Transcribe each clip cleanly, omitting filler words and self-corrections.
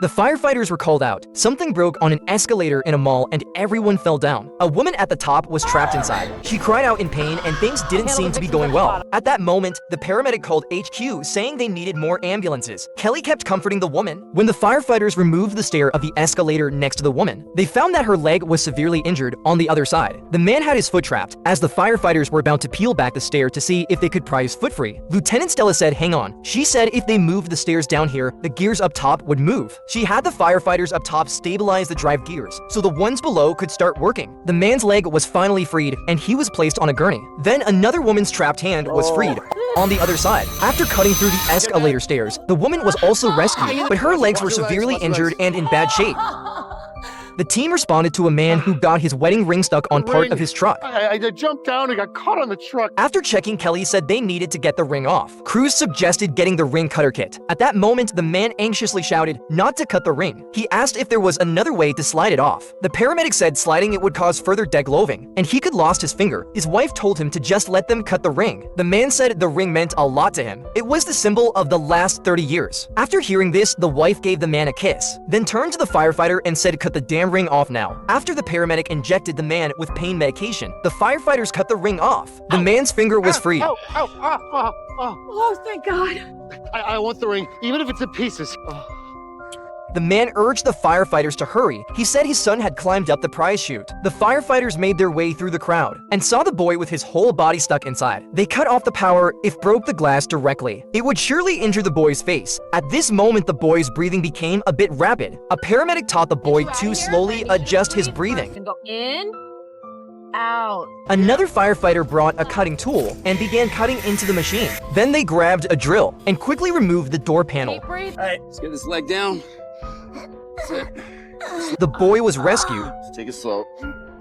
The firefighters were called out. Something broke on an escalator in a mall and everyone fell down. A woman at the top was trapped inside. She cried out in pain and things didn't seem to be going well. At that moment, the paramedic called HQ saying they needed more ambulances. Kelly kept comforting the woman. When the firefighters removed the stair of the escalator next to the woman, they found that her leg was severely injured on the other side. The man had his foot trapped as the firefighters were about to peel back the stair to see if they could pry his foot free. Lieutenant Stella said, "Hang on." She said if they moved the stairs down here, the gears up top would move. She had the firefighters up top stabilize the drive gears so the ones below could start working. The man's leg was finally freed and he was placed on a gurney. Then another woman's trapped hand was freed on the other side. After cutting through the escalator stairs, the woman was also rescued, but her legs were severely injured and in bad shape. The team responded to a man who got his wedding ring stuck on part of his truck. I jumped down and got caught on the truck. After checking, Kelly said they needed to get the ring off. Crews suggested getting the ring cutter kit. At that moment, the man anxiously shouted not to cut the ring. He asked if there was another way to slide it off. The paramedic said sliding it would cause further degloving, and he could lost his finger. His wife told him to just let them cut the ring. The man said the ring meant a lot to him. It was the symbol of the last 30 years. After hearing this, the wife gave the man a kiss, then turned to the firefighter and said cut the damn ring off now. After the paramedic injected the man with pain medication, the firefighters cut the ring off. The man's finger was free. Oh, thank God. I want the ring, even if it's in pieces. The man urged the firefighters to hurry. He said his son had climbed up the prize chute. The firefighters made their way through the crowd and saw the boy with his whole body stuck inside. They cut off the power if broke the glass directly. It would surely injure the boy's face. At this moment, the boy's breathing became a bit rapid. A paramedic taught the boy to slowly adjust his breathing. Go in, out. Another firefighter brought a cutting tool and began cutting into the machine. Then they grabbed a drill and quickly removed the door panel. Deep breathe. All right, let's get this leg down. That's it. The boy was rescued. Let's take it slow.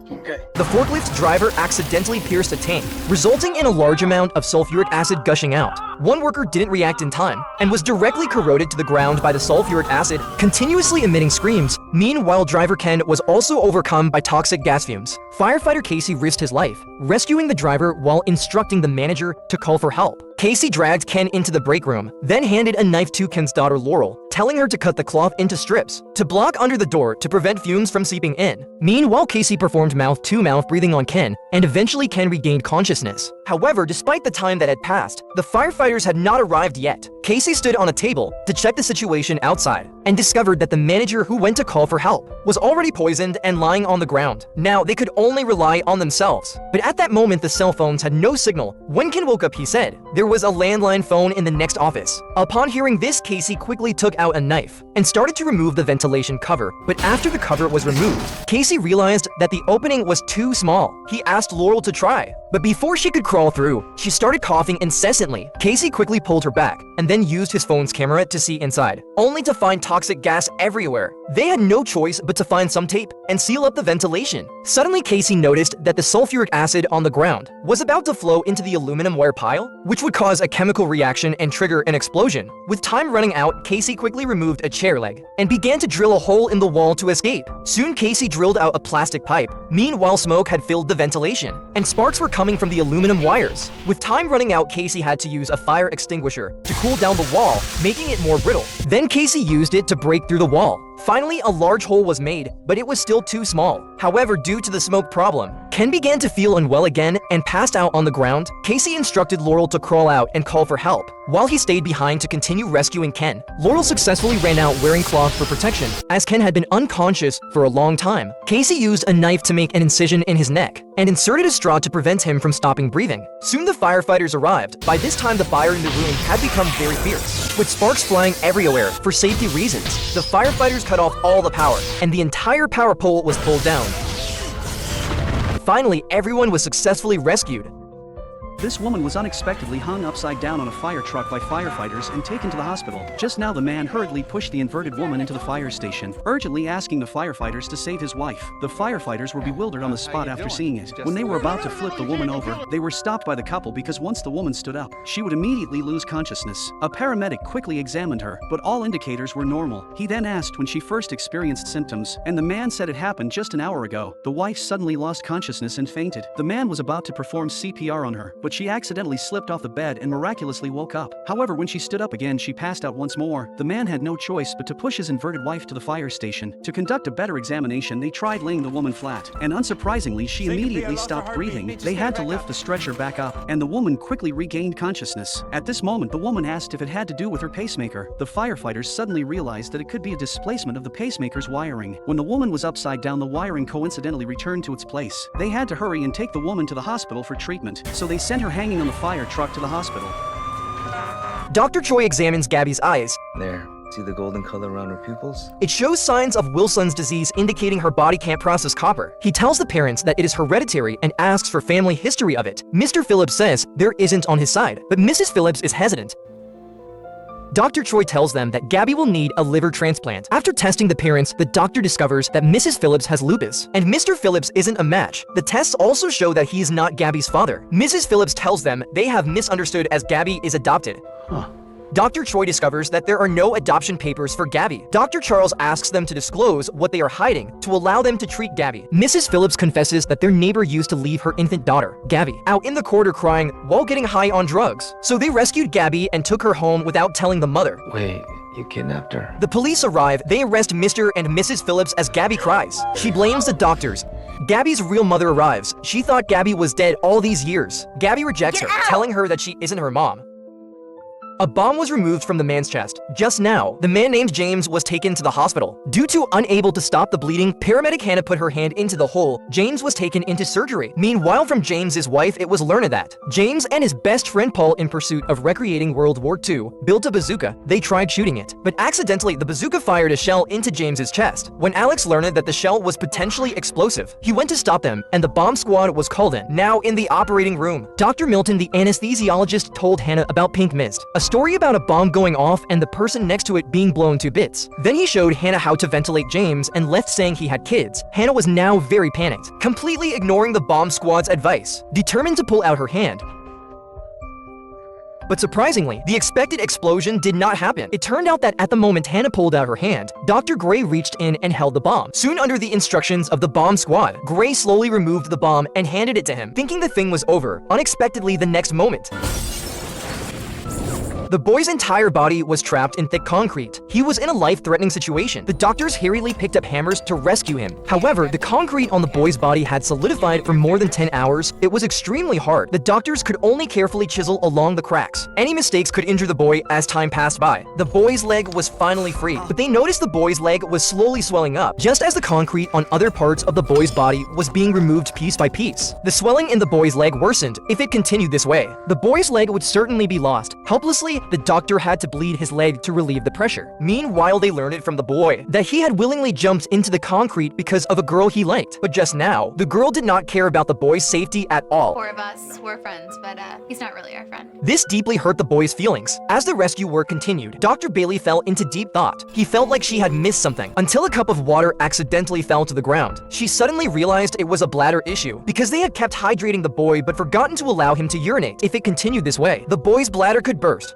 Okay. The forklift driver accidentally pierced a tank, resulting in a large amount of sulfuric acid gushing out. One worker didn't react in time and was directly corroded to the ground by the sulfuric acid, continuously emitting screams. Meanwhile, driver Ken was also overcome by toxic gas fumes. Firefighter Casey risked his life, rescuing the driver while instructing the manager to call for help. Casey dragged Ken into the break room, then handed a knife to Ken's daughter Laurel, telling her to cut the cloth into strips to block under the door to prevent fumes from seeping in. Meanwhile, Casey performed mouth-to-mouth breathing on Ken, and eventually Ken regained consciousness. However, despite the time that had passed, the firefighters had not arrived yet. Casey stood on a table to check the situation outside and discovered that the manager who went to call for help was already poisoned and lying on the ground. Now, they could only rely on themselves. But at that moment, the cell phones had no signal. When Ken woke up, he said there was a landline phone in the next office. Upon hearing this, Casey quickly took out a knife and started to remove the ventilation cover. But after the cover was removed, Casey realized that the opening was too small. He asked Laurel to try, but before she could crawl through, she started coughing incessantly. Casey quickly pulled her back and then used his phone's camera to see inside, only to find toxic gas everywhere. They had no choice but to find some tape and seal up the ventilation. Suddenly, Casey noticed that the sulfuric acid on the ground was about to flow into the aluminum wire pile, which would cause a chemical reaction and trigger an explosion. With time running out, Casey quickly removed a chair leg and began to drill a hole in the wall to escape. Soon, Casey drilled out a plastic pipe. Meanwhile, smoke had filled the ventilation, and sparks were coming from the aluminum wires. With time running out, Casey had to use a fire extinguisher to cool down the wall, making it more brittle. Then Casey used it to break through the wall. Finally, a large hole was made, but it was still too small. However, due to the smoke problem, Ken began to feel unwell again and passed out on the ground. Casey instructed Laurel to crawl out and call for help, while he stayed behind to continue rescuing Ken. Laurel successfully ran out wearing cloth for protection, as Ken had been unconscious for a long time. Casey used a knife to make an incision in his neck and inserted a straw to prevent him from stopping breathing. Soon the firefighters arrived. By this time, the fire in the room had become very fierce, with sparks flying everywhere. For safety reasons, the firefighters cut off all the power, and the entire power pole was pulled down. Finally, everyone was successfully rescued. This woman was unexpectedly hung upside down on a fire truck by firefighters and taken to the hospital. Just now the man hurriedly pushed the inverted woman into the fire station, urgently asking the firefighters to save his wife. The firefighters were bewildered on the spot after seeing it. When they were about to flip the woman over, they were stopped by the couple because once the woman stood up, she would immediately lose consciousness. A paramedic quickly examined her, but all indicators were normal. He then asked when she first experienced symptoms, and the man said it happened just an hour ago. The wife suddenly lost consciousness and fainted. The man was about to perform CPR on her, but but she accidentally slipped off the bed and miraculously woke up. However, when she stood up again, she passed out once more. The man had no choice but to push his inverted wife to the fire station. To conduct a better examination, they tried laying the woman flat, and unsurprisingly, she immediately stopped breathing. They had to lift the stretcher back up, and the woman quickly regained consciousness. At this moment, the woman asked if it had to do with her pacemaker. The firefighters suddenly realized that it could be a displacement of the pacemaker's wiring. When the woman was upside down, the wiring coincidentally returned to its place. They had to hurry and take the woman to the hospital for treatment, so they sent her hanging on the fire truck to the hospital. Dr. Choi examines Gabby's eyes. There. See the golden color around her pupils? It shows signs of Wilson's disease, indicating her body can't process copper. He tells the parents that it is hereditary and asks for family history of it. Mr. Phillips says there isn't on his side, but Mrs. Phillips is hesitant. Dr. Choi tells them that Gabby will need a liver transplant. After testing the parents, the doctor discovers that Mrs. Phillips has lupus, and Mr. Phillips isn't a match. The tests also show that he is not Gabby's father. Mrs. Phillips tells them they have misunderstood as Gabby is adopted. Dr. Choi discovers that there are no adoption papers for Gabby. Dr. Charles asks them to disclose what they are hiding to allow them to treat Gabby. Mrs. Phillips confesses that their neighbor used to leave her infant daughter, Gabby, out in the corridor crying while getting high on drugs. So they rescued Gabby and took her home without telling the mother. Wait, you kidnapped her? The police arrive, they arrest Mr. and Mrs. Phillips as Gabby cries. She blames the doctors. Gabby's real mother arrives. She thought Gabby was dead all these years. Gabby rejects her, telling her that she isn't her mom. A bomb was removed from the man's chest. Just now, the man named James was taken to the hospital. Due to unable to stop the bleeding, paramedic Hannah put her hand into the hole. James was taken into surgery. Meanwhile, from James's wife, it was learned that James and his best friend Paul, in pursuit of recreating World War II, built a bazooka. They tried shooting it, but accidentally the bazooka fired a shell into James's chest. When Alex learned that the shell was potentially explosive, he went to stop them, and the bomb squad was called in. Now in the operating room, Dr. Milton, the anesthesiologist, told Hannah about pink mist, a story about a bomb going off and the person next to it being blown to bits. Then he showed Hannah how to ventilate James and left saying he had kids. Hannah was now very panicked, completely ignoring the bomb squad's advice, determined to pull out her hand. But surprisingly, the expected explosion did not happen. It turned out that at the moment Hannah pulled out her hand, Dr. Gray reached in and held the bomb. Soon under the instructions of the bomb squad, Gray slowly removed the bomb and handed it to him, thinking the thing was over. Unexpectedly, the next moment, the boy's entire body was trapped in thick concrete. He was in a life-threatening situation. The doctors hurriedly picked up hammers to rescue him. However, the concrete on the boy's body had solidified for more than 10 hours. It was extremely hard. The doctors could only carefully chisel along the cracks. Any mistakes could injure the boy as time passed by. The boy's leg was finally free, but they noticed the boy's leg was slowly swelling up, just as the concrete on other parts of the boy's body was being removed piece by piece. The swelling in the boy's leg worsened. If it continued this way, the boy's leg would certainly be lost. Helplessly, the doctor had to bleed his leg to relieve the pressure. Meanwhile, they learned it from the boy that he had willingly jumped into the concrete because of a girl he liked. But just now, the girl did not care about the boy's safety at all. 4 of us were friends, but he's not really our friend. This deeply hurt the boy's feelings. As the rescue work continued, Dr. Bailey fell into deep thought. He felt like she had missed something until a cup of water accidentally fell to the ground. She suddenly realized it was a bladder issue because they had kept hydrating the boy but forgotten to allow him to urinate. If it continued this way, the boy's bladder could burst.